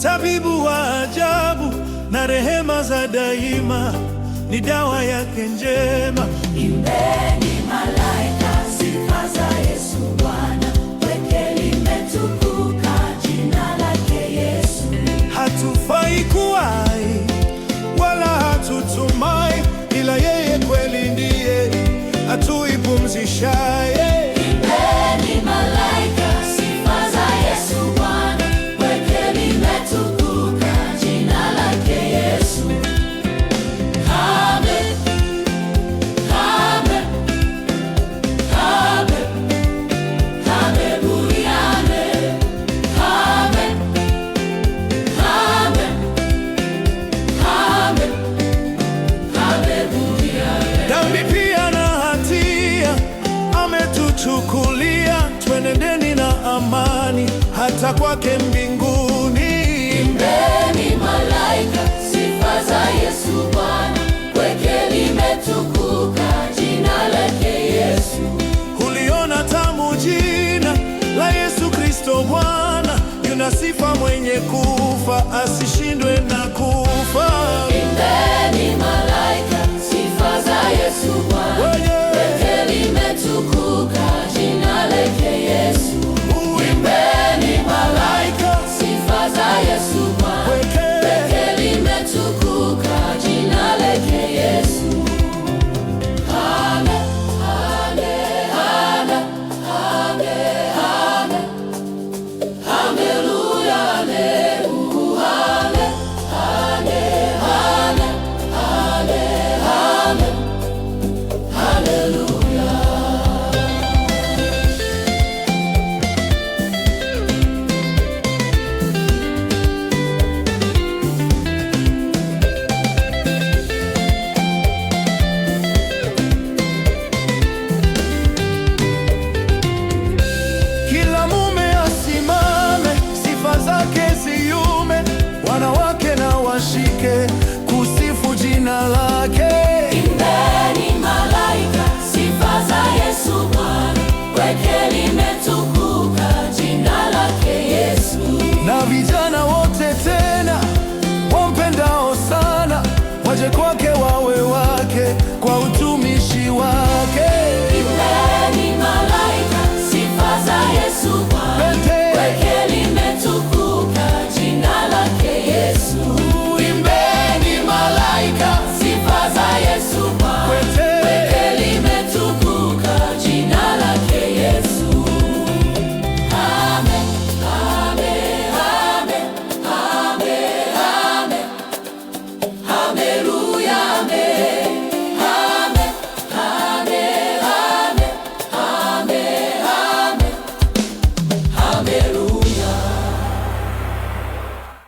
tabibu wa ajabu na rehema za daima, ni dawa yake njema. Imbeni malaika, sifa za Yesu Bwana, pekee limetukuka jina lake Yesu. Hatufai kuwa hai wala hatutumai, ila yeye kweli ndiye atuipumzishaye. Imbeni malaika, sifa za Yesu Bwana, pekee limetukuka jina lake Yesu. Amen, amen, amen, haleluya, amen, amen, amen, amen, haleluya. Dhambi pia na hatia ametuchukulia, twenendeni na amani hata kwake mbinguni. Imbeni malaika, sifa za Yesu Bwana, pekee limetukuka jina lake Yesu. Uliona tamu jina la Yesu Kristo Bwana, yuna sifa mwenye kufa asishindwe na kufa. Imbeni malaika, sifa za Yesu